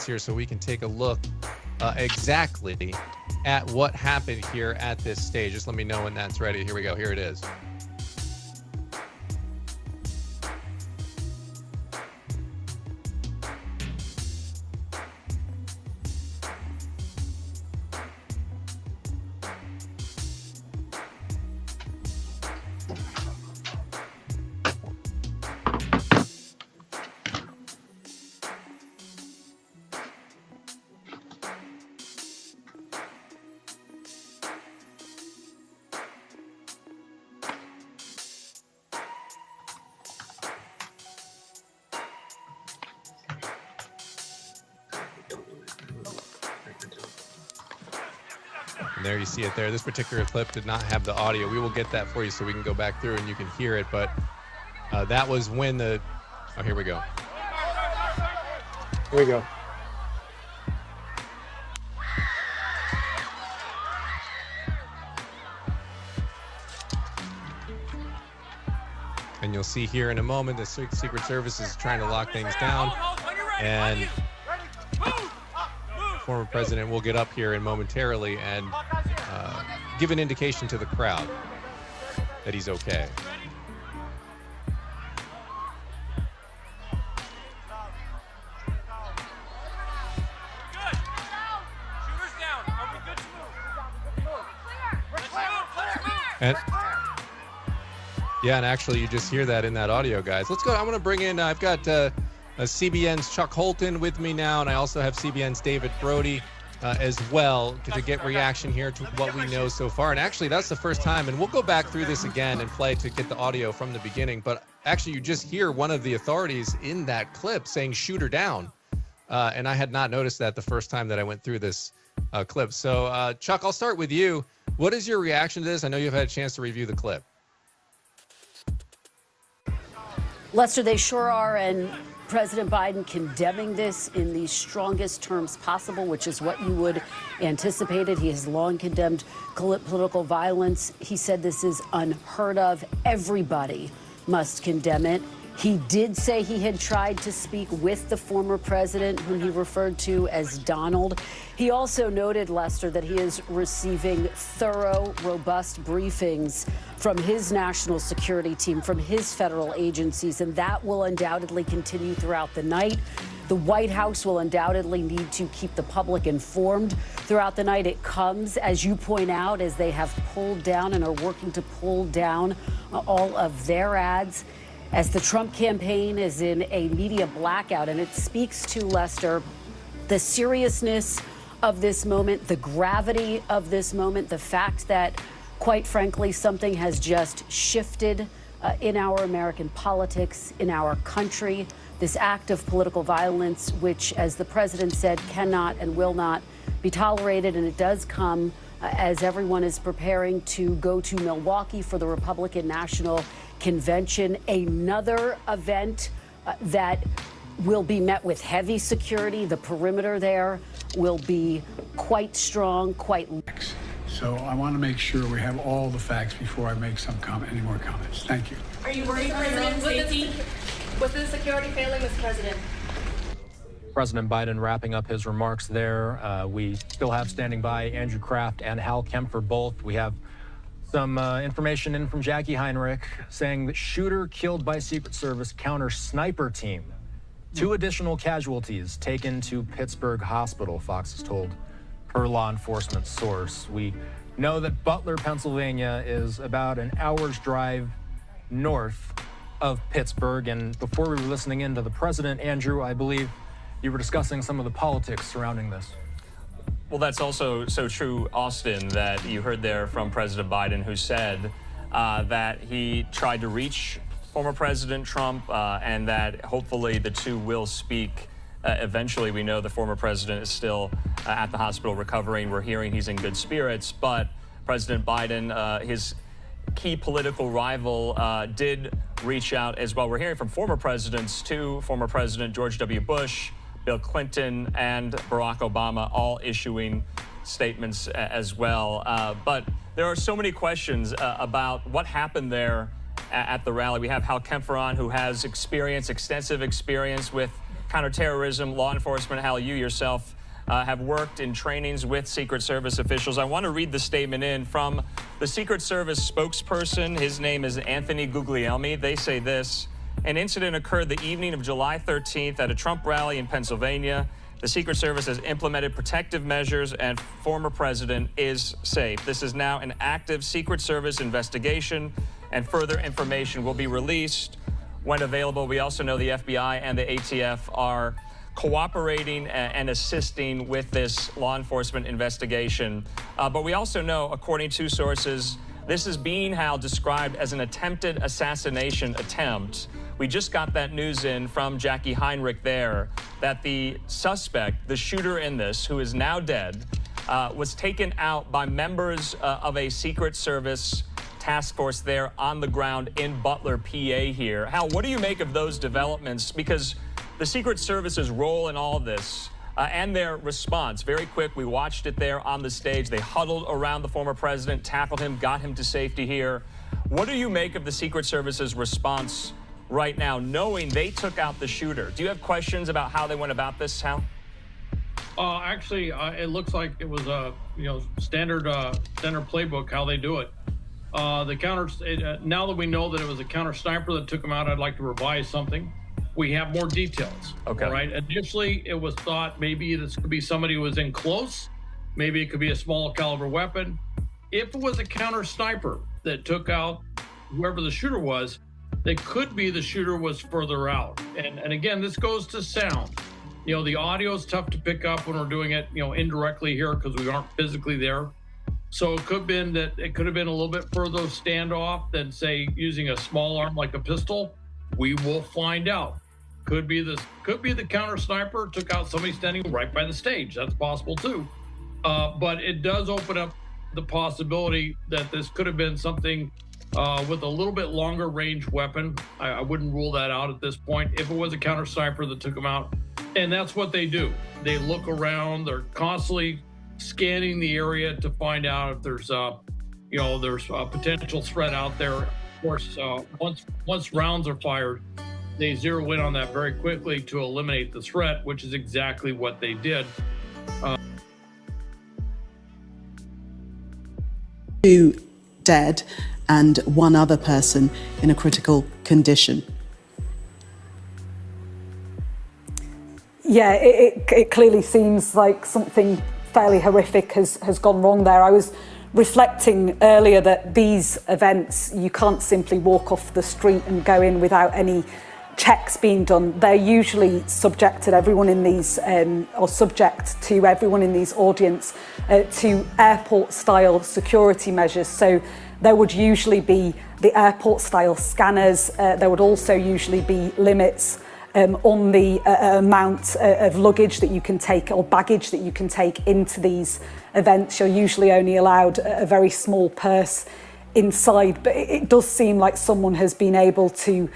here so we can take a look exactly at what happened here at this stage. Just let me know when that's ready. Here we go. Here it is. And there you see it there. This particular clip did not have the audio. We will get that for you so we can go back through and you can hear it. But that was when the... Oh, here we go. Here we go. And you'll see here in a moment the Secret Service is trying to lock things down. And former president will get up here and momentarily and give an indication to the crowd that he's okay. And yeah, and actually you just hear that in that audio, guys. Let's go. I'm going to bring in, I've got CBN's Chuck Holton with me now, and I also have CBN's David Brody as well to get reaction here to what we know so far. And actually, that's the first time, and we'll go back through this again and play to get the audio from the beginning. But actually, you just hear one of the authorities in that clip saying, "Shoot her down." And I had not noticed that the first time that I went through this clip. So, Chuck, I'll start with you. What is your reaction to this? I know you've had a chance to review the clip. Lester, they sure are, and President Biden condemning this in the strongest terms possible, which is what you would anticipated. He has long condemned political violence. He said this is unheard of. Everybody must condemn it. He did say he had tried to speak with the former president, whom he referred to as Donald. He also noted, Lester, that he is receiving thorough, robust briefings from his national security team, from his federal agencies, and that will undoubtedly continue throughout the night. The White House will undoubtedly need to keep the public informed throughout the night. It comes, as you point out, as they have pulled down and are working to pull down all of their ads, as the Trump campaign is in a media blackout. And it speaks to, Lester, the seriousness of this moment, the gravity of this moment, the fact that, quite frankly, something has just shifted in our American politics, in our country. This act of political violence, which, as the president said, cannot and will not be tolerated. And it does come as everyone is preparing to go to Milwaukee for the Republican National Convention, another event that will be met with heavy security. The perimeter there will be quite strong, quite... So I want to make sure we have all the facts before I make any more comments. Thank you. Are you worried for your own safety? Was the security failing, Mr. President? President Biden wrapping up his remarks there. We still have standing by Andrew Kraft and Hal Kempfer both. We have some information in from Jackie Heinrich saying that shooter killed by Secret Service counter sniper team. 2 additional casualties taken to Pittsburgh Hospital, Fox has told per law enforcement source. We know that Butler, Pennsylvania is about an hour's drive north of Pittsburgh. And before we were listening in to the president, Andrew, I believe you were discussing some of the politics surrounding this. Well, that's also so true, Austin, that you heard there from President Biden, who said that he tried to reach former President Trump and that hopefully the two will speak eventually. We know the former president is still at the hospital recovering. We're hearing he's in good spirits, but President Biden, his key political rival, did reach out as well. We're hearing from former presidents too, former President George W. Bush, Bill Clinton, and Barack Obama, all issuing statements as well. But there are so many questions about what happened there at the rally. We have Hal Kempfer on, who has extensive experience with counterterrorism law enforcement. Hal, you yourself have worked in trainings with Secret Service officials. I want to read the statement in from the Secret Service spokesperson. His name is Anthony Guglielmi. They say this: an incident occurred the evening of July 13th at a Trump rally in Pennsylvania. The Secret Service has implemented protective measures and former president is safe. This is now an active Secret Service investigation, and further information will be released when available. We also know the FBI and the ATF are cooperating and assisting with this law enforcement investigation. But we also know, according to sources, this is being, Hal, described as an attempted assassination attempt. We just got that news in from Jackie Heinrich there that the suspect, the shooter in this, who is now dead, was taken out by members of a Secret Service task force there on the ground in Butler, PA here. Hal, what do you make of those developments? Because the Secret Service's role in all this and their response, very quick, we watched it there on the stage. They huddled around the former president, tackled him, got him to safety here. What do you make of the Secret Service's response right now, knowing they took out the shooter? Do you have questions about how they went about this, Hal? Actually, it looks like it was a standard playbook how they do it. Now that we know that it was a counter sniper that took him out, I'd like to revise something. We have more details. Okay. All right. Initially, it was thought maybe this could be somebody who was in close. Maybe it could be a small caliber weapon. If it was a counter sniper that took out whoever the shooter was, it could be the shooter was further out. And again, this goes to sound. The audio is tough to pick up when we're doing it, indirectly here because we aren't physically there. So it could have been that it could have been a little bit further standoff than, say, using a small arm like a pistol. We will find out. Could be the counter sniper took out somebody standing right by the stage. That's possible too. But it does open up the possibility that this could have been something with a little bit longer range weapon. I wouldn't rule that out at this point. If it was a counter sniper that took him out, and that's what they do. They look around. They're constantly scanning the area to find out if there's a potential threat out there. Of course, once rounds are fired, they zero in on that very quickly to eliminate the threat, which is exactly what they did. Two dead and one other person in a critical condition. Yeah, it clearly seems like something fairly horrific has gone wrong there. I was reflecting earlier that these events, you can't simply walk off the street and go in without any checks being done. They're usually subject to everyone in these audience to airport-style security measures. So there would usually be the airport-style scanners. There would also usually be limits on the amount of luggage that you can take or baggage that you can take into these events. You're usually only allowed a very small purse inside, but it does seem like someone has been able to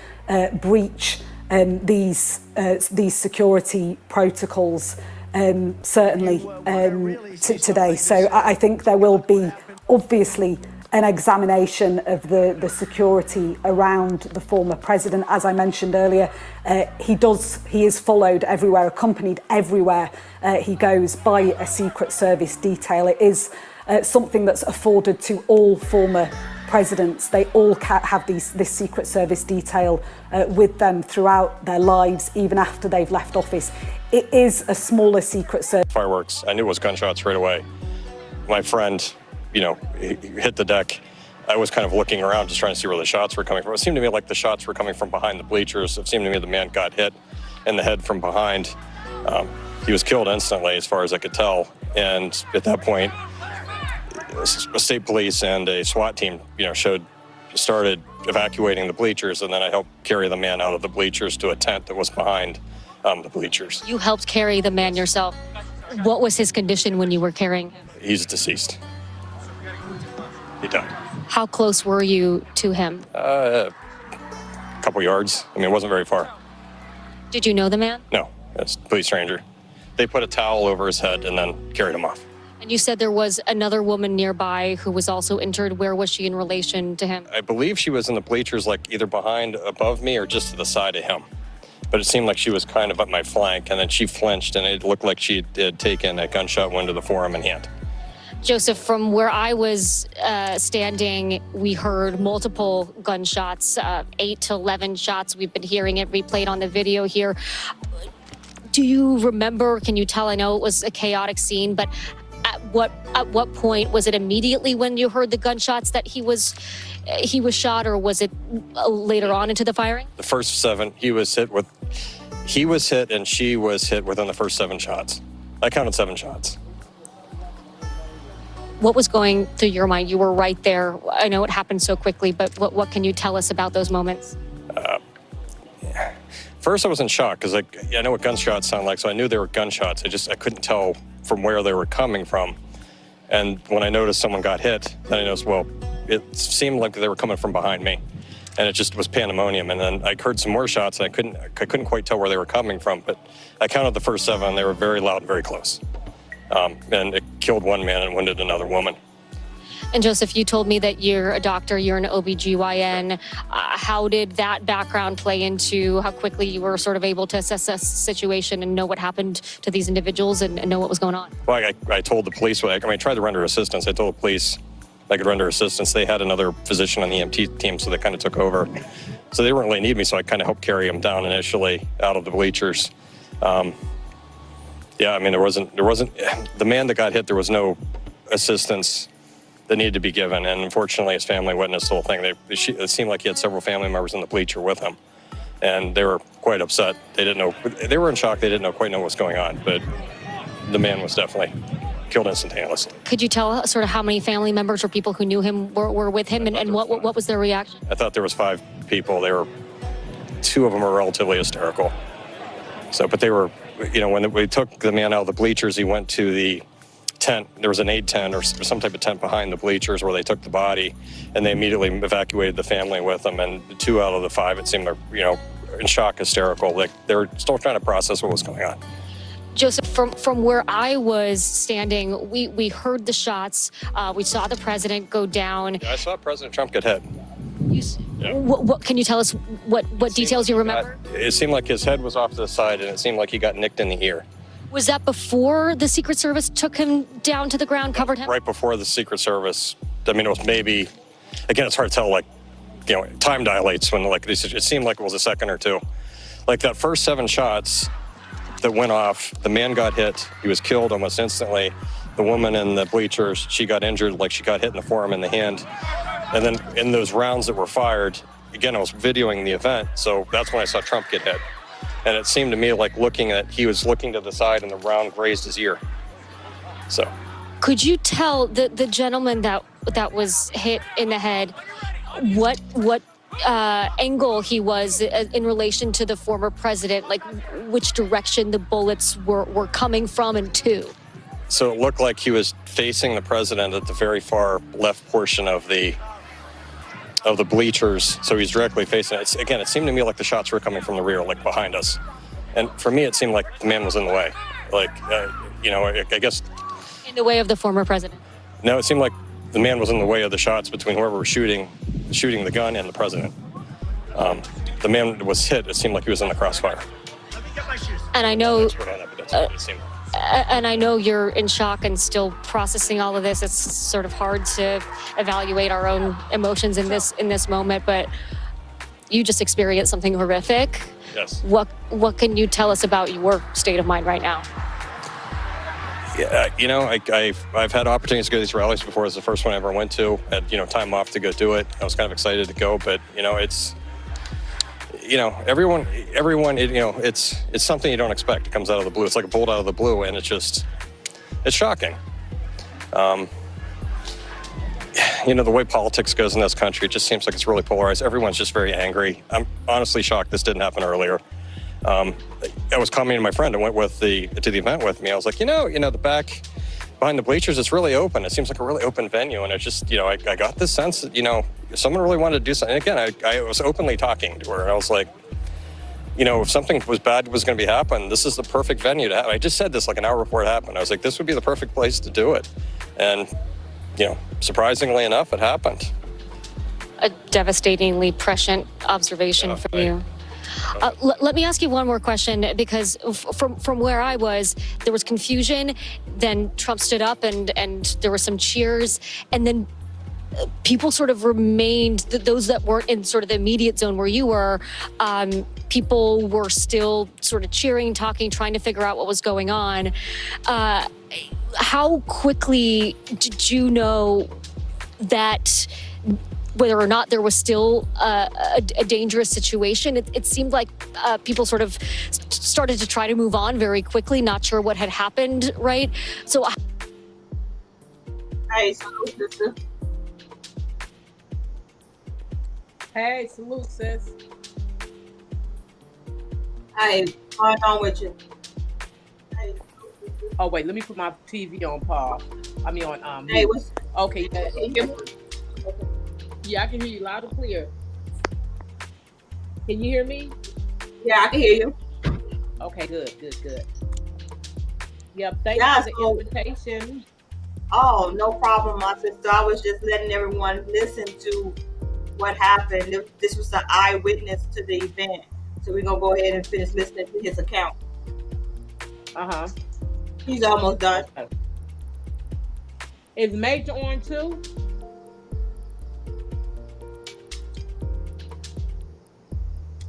breach these security protocols certainly today. So I think there will be obviously an examination of the security around the former president. As I mentioned earlier, he is followed everywhere, accompanied everywhere he goes by a Secret Service detail. It is something that's afforded to all former presidents. They all have this Secret Service detail with them throughout their lives, even after they've left office. It is a smaller Secret Service. Fireworks. I knew it was gunshots right away. My friend, he hit the deck. I was kind of looking around just trying to see where the shots were coming from. It seemed to me like the shots were coming from behind the bleachers. It seemed to me the man got hit in the head from behind. He was killed instantly, as far as I could tell. And at that point, state police and a SWAT team, started evacuating the bleachers, and then I helped carry the man out of the bleachers to a tent that was behind the bleachers. You helped carry the man yourself. What was his condition when you were carrying him? He's deceased. He died. How close were you to him? A couple yards. It wasn't very far. Did you know the man? No, it's a complete stranger. They put a towel over his head and then carried him off. And you said there was another woman nearby who was also injured. Where was she in relation to him? I believe she was in the bleachers, like either above me or just to the side of him. but it seemed like she was kind of at my flank, and then she flinched, and it looked like she had taken a gunshot wound to the forearm and hand. Joseph, from where I was standing, we heard multiple gunshots, 8 to 11 shots. We've been hearing it replayed on the video here. Do you remember, can you tell, I know it was a chaotic scene, but at what point, was it immediately when you heard the gunshots that he was shot, or was it later on into the firing? The first 7, he was hit and she was hit within the first 7 shots. I counted 7 shots. What was going through your mind? You were right there. I know it happened so quickly, but what can you tell us about those moments? First, I was in shock because I know what gunshots sound like, so I knew they were gunshots. I couldn't tell from where they were coming from. And when I noticed someone got hit, then I noticed, well, it seemed like they were coming from behind me, and it just was pandemonium. And then I heard some more shots, and I couldn't quite tell where they were coming from. But I counted the first 7; they were very loud and very close. And it killed one man and wounded another woman. And Joseph, you told me that you're a doctor, you're an OBGYN. How did that background play into how quickly you were sort of able to assess the situation and know what happened to these individuals and know what was going on? Well, I told the police, I tried to render assistance. I told the police I could render assistance. They had another physician on the EMT team, so they kind of took over. So they didn't really need me, so I kind of helped carry them down initially out of the bleachers. Yeah, I mean, there wasn't, the man that got hit, there was no assistance that needed to be given. And unfortunately, his family witnessed the whole thing. It seemed like he had several family members in the bleacher with him. And they were quite upset. They didn't know, they were in shock. They didn't quite know what was going on. But the man was definitely killed instantaneously. Could you tell sort of how many family members or people who knew him were with him, and what was their reaction? I thought there was 5 people. 2 of them were relatively hysterical. So, but they were, when we took the man out of the bleachers, he went to the tent. There was an aid tent or some type of tent behind the bleachers where they took the body, and they immediately evacuated the family with them. And 2 out of the 5, it seemed, in shock, hysterical. Like they were still trying to process what was going on. Joseph, from where I was standing, we heard the shots. We saw the president go down. Yeah, I saw President Trump get hit. Yeah. What can you tell us? What details you remember? It seemed like his head was off to the side, and it seemed like he got nicked in the ear. Was that before the Secret Service took him down to the ground, covered him? Right before the Secret Service. I mean, it was maybe, again, it's hard to tell, time dilates when, it seemed like it was a second or 2. Like that first 7 shots that went off, the man got hit. He was killed almost instantly. The woman in the bleachers, she got injured, like she got hit in the forearm and the hand. And then in those rounds that were fired, again, I was videoing the event, so that's when I saw Trump get hit. And it seemed to me like he was looking to the side and the round grazed his ear. So. Could you tell the gentleman that was hit in the head what angle he was in relation to the former president, like which direction the bullets were coming from and to? So it looked like he was facing the president at the very far left portion of the bleachers, so he's directly facing it. Again, it seemed to me like the shots were coming from the rear, like behind us. And for me, it seemed like the man was in the way. I guess... In the way of the former president? No, it seemed like the man was in the way of the shots between whoever was shooting the gun and the president. The man was hit, it seemed like he was in the crossfire. And I know... That's what it seemed like. And I know you're in shock and still processing all of this. It's sort of hard to evaluate our own emotions in this moment, but you just experienced something horrific. Yes. What can you tell us about your state of mind right now? Yeah, I've had opportunities to go to these rallies before. It's the first one I ever went to. I had time off to go do it. I was kind of excited to go, but it's. Everyone, it's something you don't expect. It comes out of the blue. It's like a bolt out of the blue, and it's shocking. The way politics goes in this country, it just seems like it's really polarized. Everyone's just very angry. I'm honestly shocked this didn't happen earlier. I was commenting to my friend who went to the event with me. I was like, the back behind the bleachers, it's really open. It seems like a really open venue, and it just, I got this sense that, someone really wanted to do something. And again, I was openly talking to her, and I was like, if something bad was going to be happening, this is the perfect venue to have. I just said this like an hour before it happened. I was like, this would be the perfect place to do it. And, surprisingly enough, it happened. A devastatingly prescient observation from you. Let me ask you one more question, because from where I was, there was confusion. Then Trump stood up and there were some cheers, and then people sort of remained, those that weren't in sort of the immediate zone where you were, people were still sort of cheering, talking, trying to figure out what was going on. How quickly did you know that whether or not there was still a dangerous situation? It seemed like people sort of started to try to move on very quickly, not sure what had happened, right? So, hey, salute, sister. Hey, salute, sis. Hey, what's going on with you? Hey, oh wait, let me put my TV on pause. I mean on hey, what's okay. yeah. Yeah, I can hear you loud and clear. Can you hear me? Yeah, I can hear you. Okay, good. Yep, thank you for the invitation. Oh, no problem, my sister. I was just letting everyone listen to what happened. This was an eyewitness to the event. So we're gonna go ahead and finish listening to his account. He's almost done. Okay. Is Major on too?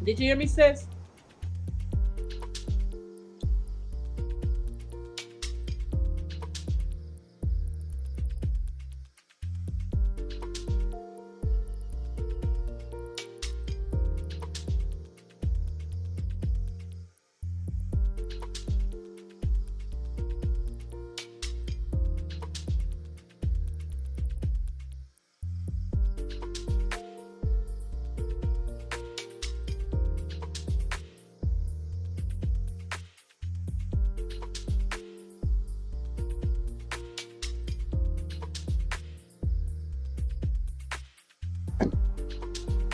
Did you hear me, sis?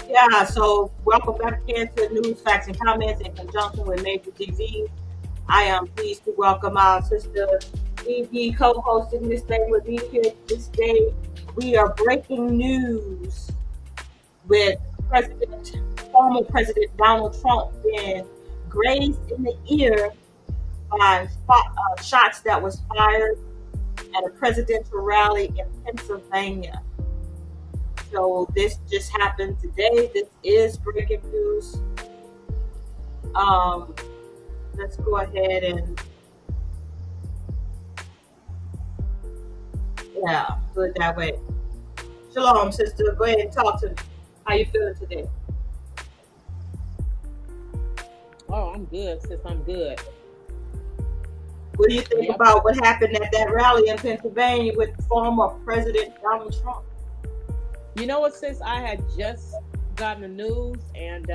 Yeah, so welcome back again to News, Facts, and Comments in conjunction with MajorTv. I am pleased to welcome our sister DB co-hosting this day with me here this day. We are breaking news with former President Donald Trump being grazed in the ear by shots that was fired at a presidential rally in Pennsylvania. So this just happened today. This is breaking news. Let's go ahead and do it that way. Shalom, sister. Go ahead and talk to me. How you feeling today? Oh, I'm good, sis. I'm good. What do you think about what happened at that rally in Pennsylvania with former President Donald Trump? You know what, sis? I had just gotten the news, and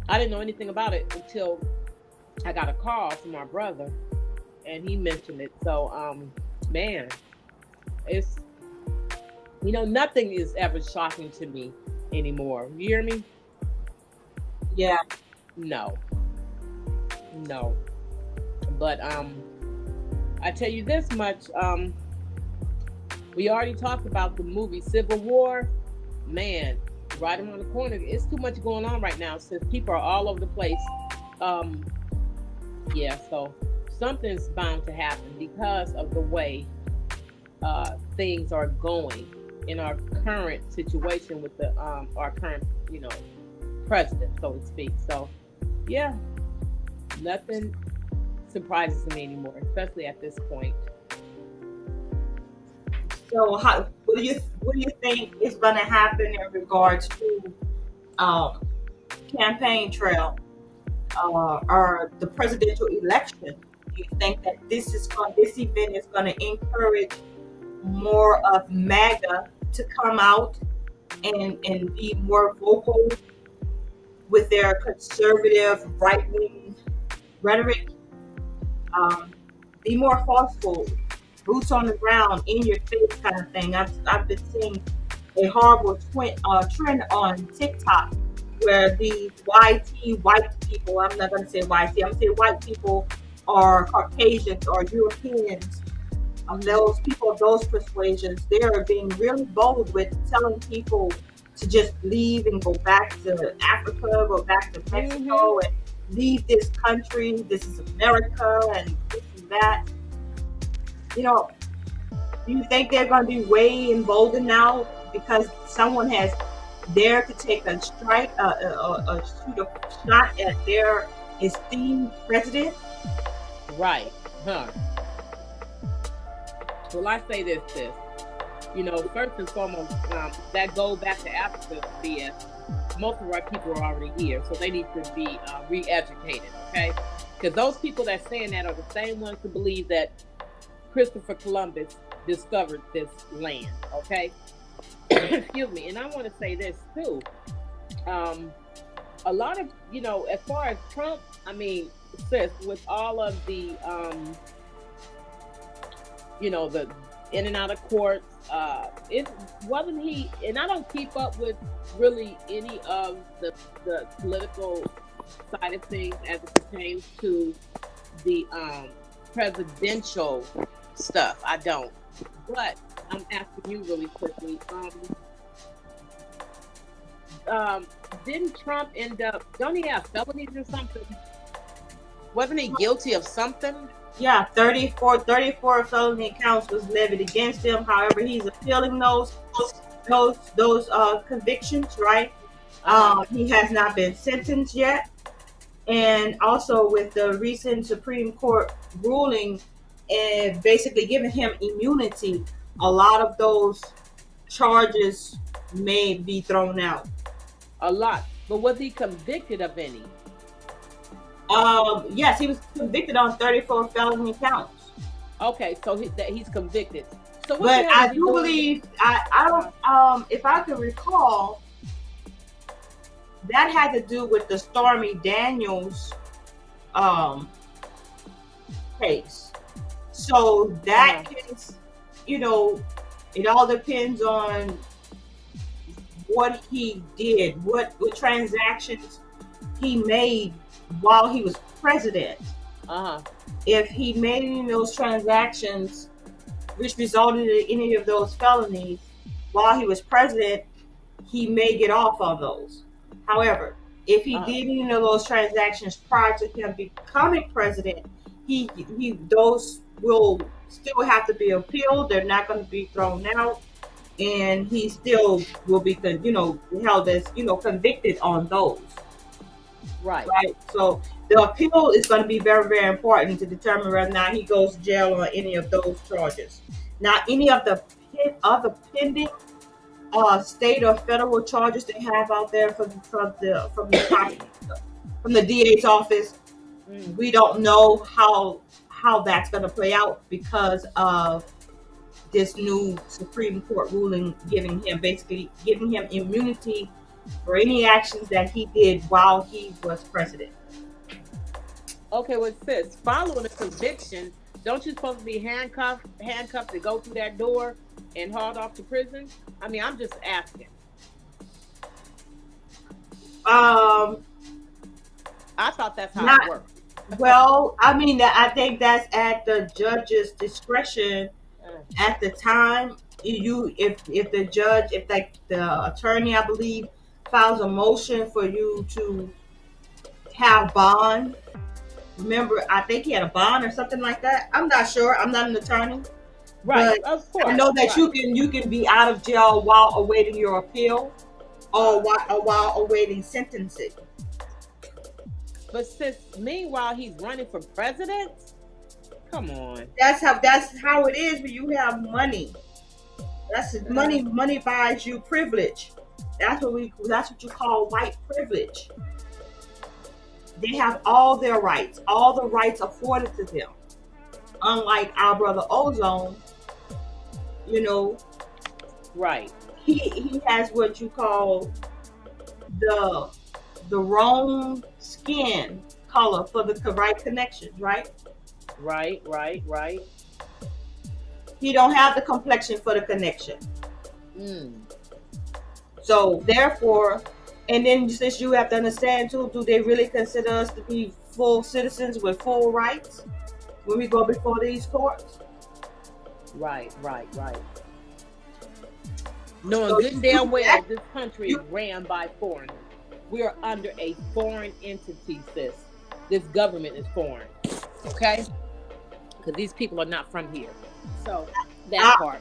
I didn't know anything about it until I got a call from my brother, and he mentioned it. So, man, it's, nothing is ever shocking to me anymore. You hear me? Yeah. No. But I tell you this much, we already talked about the movie Civil War. Man, right around the corner. It's too much going on right now since people are all over the place. So something's bound to happen because of the way things are going in our current situation with the our current, president, so to speak. So, yeah, nothing surprises me anymore, especially at this point. So, what do you think is going to happen in regards to campaign trail or the presidential election? Do you think that this event is going to encourage more of MAGA to come out and be more vocal with their conservative right-wing rhetoric? Be more forceful, boots on the ground, in your face kind of thing. I've been seeing a horrible trend on TikTok where these white people, I'm not going to say YT, I'm going to say white people or Caucasians or Europeans, those people of those persuasions, they are being really bold with telling people to just leave and go back to Africa, go back to Mexico, and leave this country. This is America, and this and that. You know, do you think they're going to be way emboldened now because someone has dared to take a strike, shoot a shot at their esteemed president? Right. Huh. Well, I say this. You know, first and foremost, that go back to Africa BS. Most of our people are already here, so they need to be re-educated, okay? Because those people that saying that are the same ones who believe that Christopher Columbus discovered this land, okay? Excuse me. And I want to say this too. A lot of, you know, as far as Trump, I mean, sis, with all of the, you know, the in and out of courts, it wasn't he, and I don't keep up with really any of the political side of things as it pertains to the presidential stuff. I don't. But I'm asking you really quickly. Didn't Trump end up, don't he have felonies or something? Wasn't he guilty of something? Yeah, 34 felony counts was levied against him. However, he's appealing those convictions, right? He has not been sentenced yet. And also with the recent Supreme Court ruling and basically giving him immunity, a lot of those charges may be thrown out. A lot. But was he convicted of any? Yes, he was convicted on 34 felony counts. Okay, so he's convicted. So what but I do believe, I don't, if I can recall, that had to do with the Stormy Daniels case. So that case, you know, it all depends on what he did, what transactions he made while he was president. If he made any of those transactions which resulted in any of those felonies while he was president, he may get off on those. However, if he did any of those transactions prior to him becoming president, those will still have to be appealed. They're not going to be thrown out, and he still will be, you know, held as, you know, convicted on those. Right. So the appeal is going to be very, very important to determine whether or not he goes to jail on any of those charges. Now, any of the other pending state or federal charges they have out there from the DA's office, we don't know how that's going to play out because of this new Supreme Court ruling giving him immunity for any actions that he did while he was president. Okay, well, sis, following a conviction, don't you supposed to be handcuffed to go through that door and hauled off to prison? I mean, I'm just asking. I thought that's how it worked. Well, I mean, I think that's at the judge's discretion at the time. If the attorney, I believe, files a motion for you to have bond. Remember, I think he had a bond or something like that. I'm not sure. I'm not an attorney. Right. But of course. I know that you can be out of jail while awaiting your appeal or while awaiting sentencing. But meanwhile he's running for president? Come on. That's how it is when you have money. Money buys you privilege. That's what you call white privilege. They have all their rights, all the rights afforded to them. Unlike our brother Ozone, you know, right? He has what you call the wrong skin color for the right connections, right? Right. He don't have the complexion for the connection. So therefore, and then since you have to understand too, do they really consider us to be full citizens with full rights when we go before these courts? Right. knowing So good and damn well that- this country is ran by foreigners. We are under a foreign entity, sis. This government is foreign, okay? Because these people are not from here. So that part.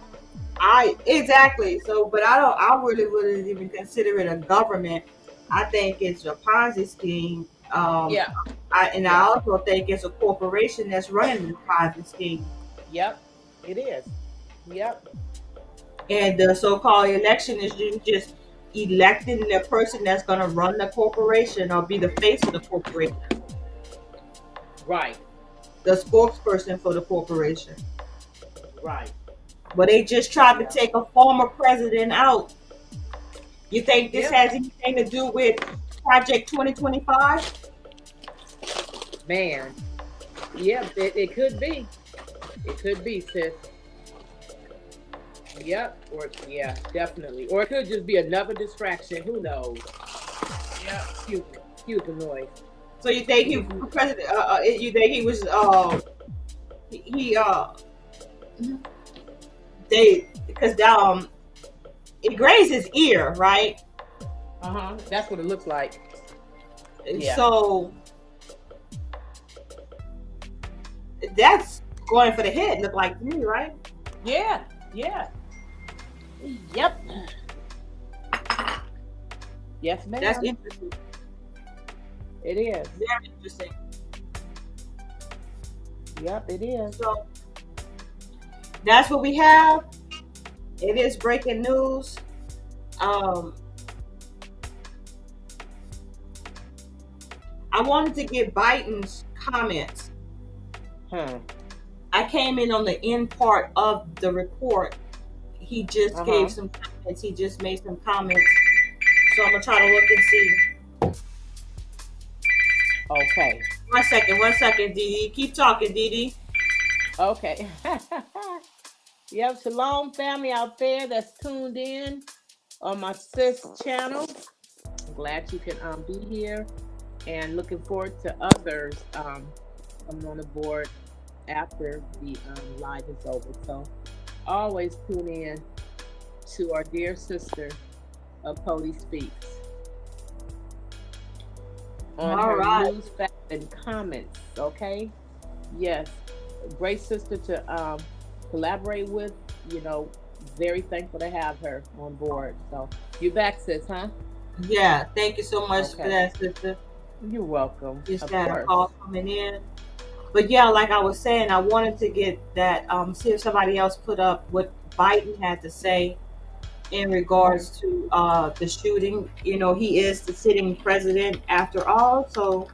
Exactly. So, but I really wouldn't even consider it a government. I think it's a Ponzi scheme. Yeah. I also think it's a corporation that's running the Ponzi scheme. Yep, it is. Yep. And the so-called election is you just electing the person that's going to run the corporation or be the face of the corporation. Right. The spokesperson for the corporation. Right. But they just tried to take a former president out. You think this has anything to do with Project 2025? Man. Yeah, it could be. It could be, sis. Yep. Or yeah, definitely. Or it could just be another distraction. Who knows? Yep. Excuse the noise. So you think he was president? You think he was? Because it grazed his ear, right? That's what it looks like. Yeah. So that's going for the head. Look like to me, right? Yeah. Yeah. Yep. Yes, ma'am. That's interesting. It is. Very interesting. Yep, it is. So that's what we have. It is breaking news. I wanted to get Biden's comments. I came in on the end part of the report. He just gave some comments. He just made some comments. So I'm gonna try to look and see. Okay. One second, Dee. Keep talking, Dee. Okay. Yep, shalom family out there that's tuned in on my sis channel. I'm glad you can be here and looking forward to others coming on the board after the live is over. So always tune in to our dear sister Achoti Speaks on her news, facts, and comments. Okay, yes, a great sister to collaborate with. You know, very thankful to have her on board. So you back, sis, huh? Yeah, thank you so much for that, sister. You're welcome. Just Of got a course. call coming in. But yeah, like I was saying, I wanted to get that, see if somebody else put up what Biden had to say in regards to the shooting. You know, he is the sitting president after all. So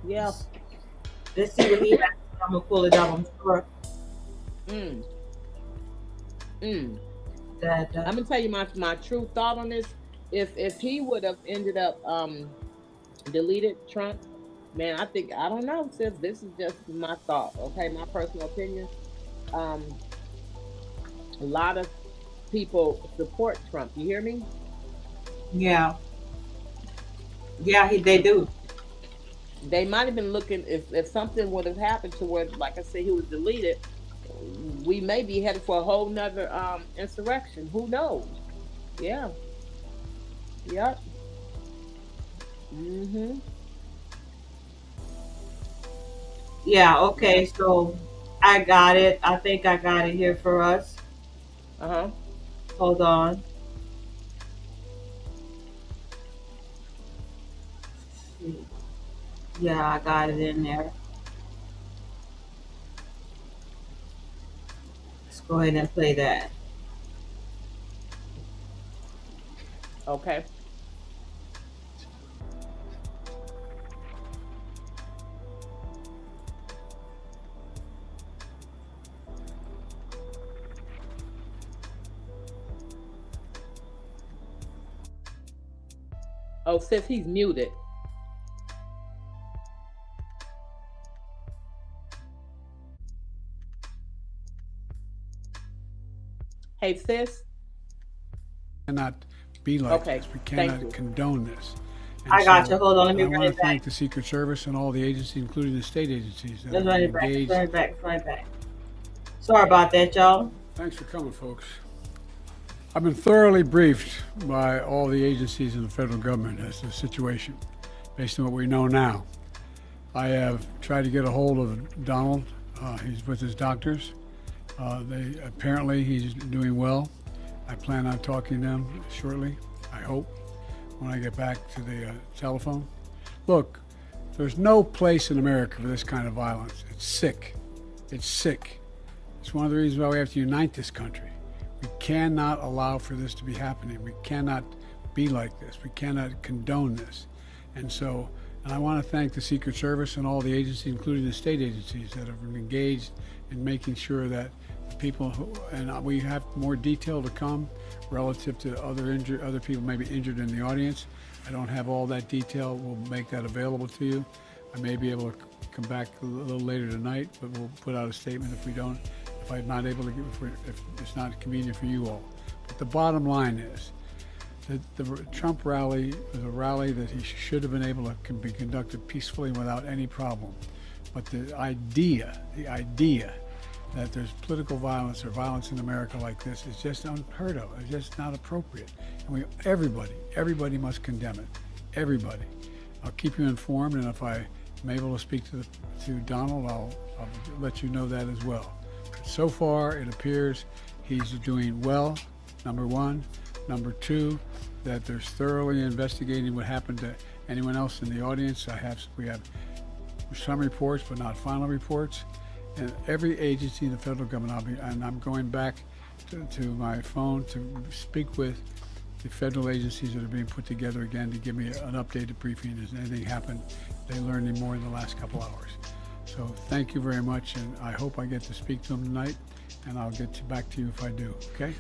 yeah, let's see what he has. I'm gonna pull it up, I'm sure. I'm gonna tell you my true thought on this. If he would have ended up deleted Trump, man, I don't know, sis. This is just my thought, okay? My personal opinion. A lot of people support Trump. You hear me? Yeah. Yeah, they do. They might have been looking, if something would have happened to where, like I said, he was deleted, we may be headed for a whole nother insurrection. Who knows? Yeah. Yep. Yeah, okay, so I got it. I think I got it here for us. Hold on. Yeah, I got it in there. Let's go ahead and play that. Okay. Oh, sis, he's muted. Hey, sis. Cannot be like Okay, this. We thank you. cannot condone this. And I got you. Hold on, let me I run want it to back. thank the Secret Service and all the agencies, including the state agencies, that Let's have run been it back. engaged. Run it back. Sorry about that, y'all. Thanks for coming, folks. I've been thoroughly briefed by all the agencies in the federal government as to the situation, based on what we know now. I have tried to get a hold of Donald. He's with his doctors. Apparently he's doing well. I plan on talking to them shortly, I hope, when I get back to the telephone. Look, there's no place in America for this kind of violence. It's sick. It's sick. It's one of the reasons why we have to unite this country. We cannot allow for this to be happening. We cannot be like this. We cannot condone this. And I want to thank the Secret Service and all the agencies, including the state agencies, that have been engaged in making sure that people and we have more detail to come relative to other people maybe injured in the audience. I don't have all that detail. We'll make that available to you. I may be able to come back a little later tonight, but we'll put out a statement if I'm not able to if it's not convenient for you all. But the bottom line is that the Trump rally was a rally that he should have been able to can be conducted peacefully without any problem. But the idea that there's political violence or violence in America like this is just unheard of. It's just not appropriate. And everybody must condemn it. Everybody. I'll keep you informed, and if I'm able to speak to Donald, I'll let you know that as well. So far, it appears he's doing well, number one. Number two, that there's thoroughly investigating what happened to anyone else in the audience. We have some reports, but not final reports. And every agency in the federal government, I'm going back to my phone to speak with the federal agencies that are being put together again to give me an updated briefing. Has anything happened? They learned any more in the last couple hours. So thank you very much, and I hope I get to speak to them tonight, and I'll get back to you if I do, okay?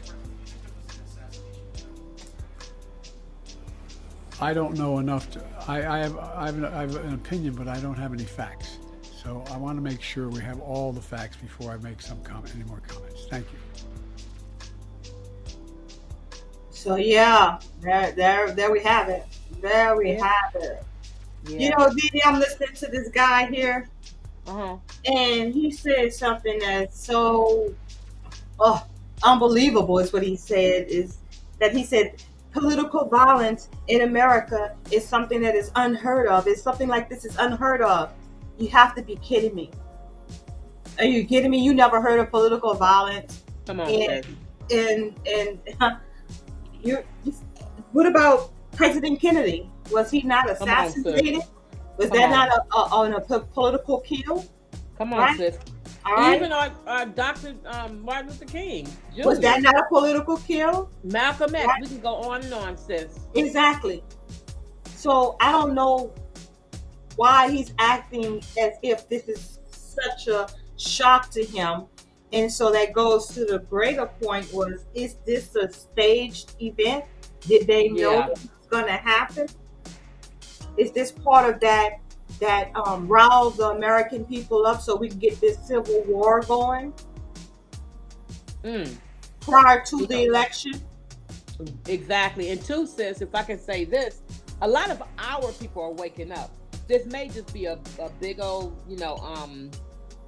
I don't know enough I have an opinion, but I don't have any facts. So I want to make sure we have all the facts before I make any more comments. Thank you. So yeah, there we have it. There we have it. Yeah. You know, Didi, I'm listening to this guy here, and he said something that's so unbelievable. Is what he said. Is that he said political violence in America is something that is unheard of. It's something like this is unheard of. You have to be kidding me. Are you kidding me? You never heard of political violence? Come on, what about President Kennedy? Was he not assassinated? Was that not on a political kill? Come on, right? sis. All right. Even our Dr. Martin Luther King Jr. Was that not a political kill? Malcolm X. Right. We can go on and on, sis. Exactly. So I don't know why he's acting as if this is such a shock to him. And so that goes to the greater point was, is this a staged event? Did they know this was going to happen? Is this part of that rile the American people up so we can get this civil war going prior to the election? Exactly. And two, sis, if I can say this, a lot of our people are waking up. This may just be a big old,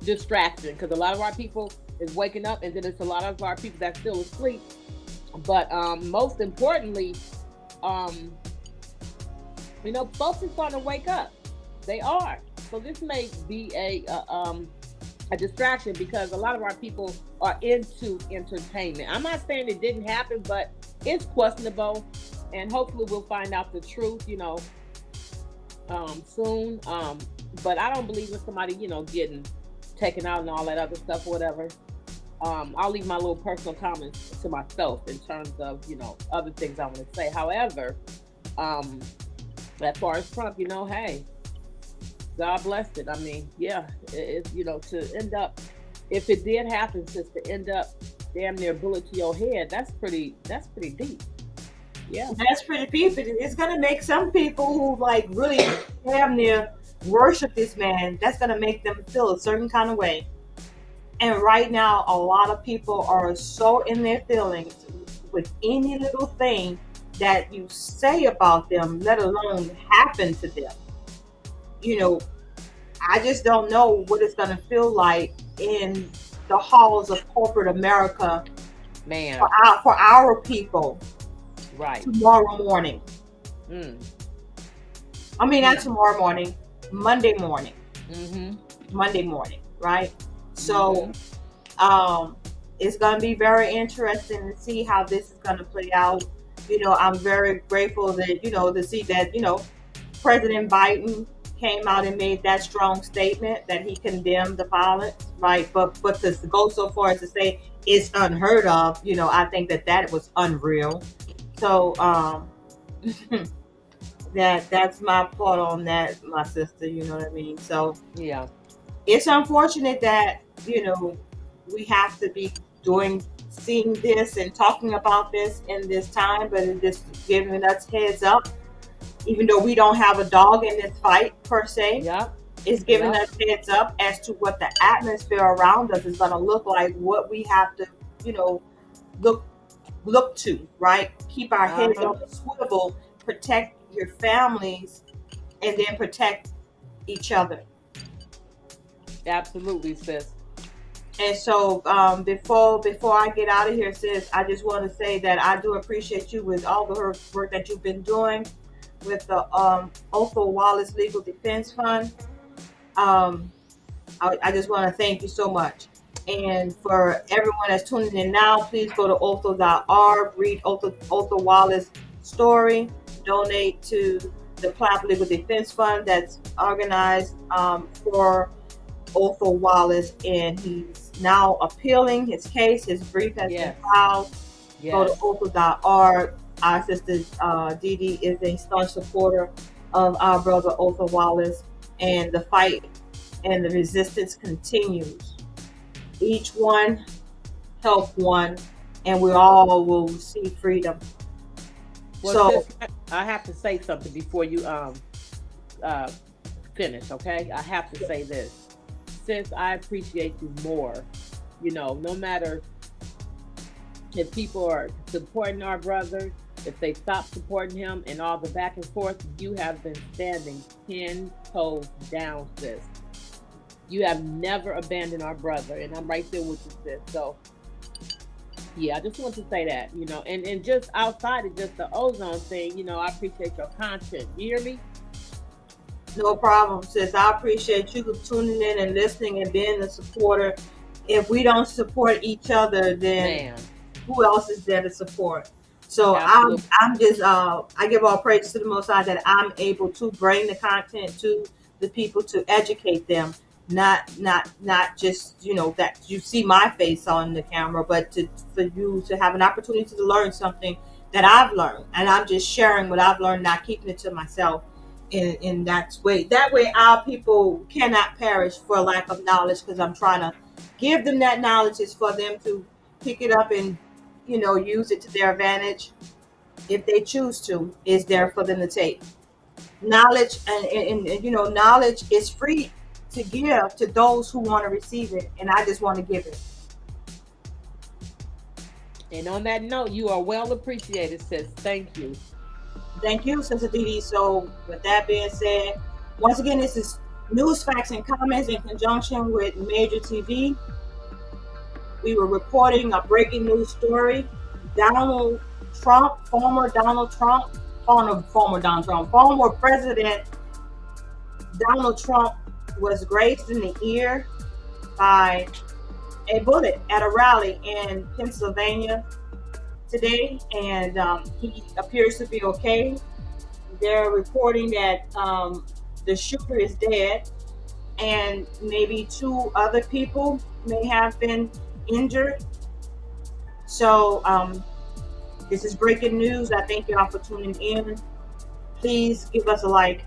distraction, because a lot of our people is waking up, and then it's a lot of our people that's still asleep. But most importantly, folks are starting to wake up. They are. So this may be a distraction, because a lot of our people are into entertainment. I'm not saying it didn't happen, but it's questionable, and hopefully we'll find out the truth, soon. But I don't believe in somebody, getting taken out and all that other stuff or whatever. I'll leave my little personal comments to myself in terms of, other things I want to say. However, as far as Trump, hey, God bless it. I mean, it's, to end up, if it did happen, to end up damn near bullet to your head, that's pretty deep. Yeah. That's pretty deep. It's going to make some people who really damn near worship this man, that's going to make them feel a certain kind of way. And right now, a lot of people are so in their feelings with any little thing that you say about them, let alone happen to them. I just don't know what it's going to feel like in the halls of corporate America Man, for our people right. tomorrow morning. Mm. I mean, not tomorrow morning, Monday morning. Mm-hmm. Monday morning, right? So it's going to be very interesting to see how this is going to play out. You know, I'm very grateful that, you know, to see that, you know, President Biden came out and made that strong statement that he condemned the violence, right? But to go so far as to say it's unheard of, you know, I think that was unreal. So that's my thought on that, my sister. You know what I mean? So Yeah. it's unfortunate that, you know, we have to be seeing this and talking about this in this time, but it's just giving us heads up, even though we don't have a dog in this fight per se. Yeah. It's giving us heads up as to what the atmosphere around us is going to look like, what we have to, you know, look to, right? Keep our heads on the swivel, protect your families, and then protect each other. Absolutely, sis. And so before I get out of here, sis, I just want to say that I do appreciate you with all the work that you've been doing with the Otho Wallace Legal Defense Fund. I just want to thank you so much. And for everyone that's tuning in now, please go to otho.org, read Otho Wallace story, donate to the Platt Legal Defense Fund that's organized for Otho Wallace, and he's now appealing his case. His brief has been filed. Go to otho.org. Our sister Dee Dee is a staunch supporter of our brother Otho Wallace, and the fight and the resistance continues. Each one help one, and we all will see freedom. Well, sis, I have to say something before you finish, okay? I have to say this. Sis, I appreciate you more. You know, no matter if people are supporting our brother, if they stop supporting him and all the back and forth, you have been standing 10 toes down, sis. You have never abandoned our brother, and I'm right there with you, sis. So, yeah, I just want to say that, you know, and just outside of just the ozone thing, you know, I appreciate your content. You hear me? No problem, sis. I appreciate you tuning in and listening and being a supporter. If we don't support each other, then who else is there to support? So I'm just I give all praise to the Most High that I'm able to bring the content to the people to educate them, not just, you know, that you see my face on the camera, but for you to have an opportunity to learn something that I've learned, and I'm just sharing what I've learned, not keeping it to myself. In that way, our people cannot perish for lack of knowledge, because I'm trying to give them that knowledge is for them to pick it up and, you know, use it to their advantage. If they choose to, is there for them to take. Knowledge and you know, knowledge is free to give to those who want to receive it, and I just want to give it. And on that note, you are well appreciated, sis. Thank you. Thank you, Sister Dee Dee. So with that being said, once again, this is News, Facts, and Comments in conjunction with MajorTv. We were reporting a breaking news story. former President Donald Trump was grazed in the ear by a bullet at a rally in Pennsylvania today, and he appears to be okay. They're reporting that the shooter is dead, and maybe 2 other people may have been injured. So this is breaking news. I thank y'all for tuning in. Please give us a like,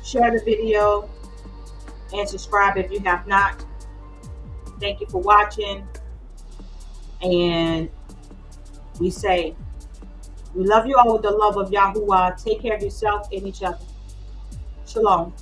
share the video, and subscribe if you have not. Thank you for watching, and we say we love you all with the love of Yahuwah. Take care of yourself and each other. Shalom.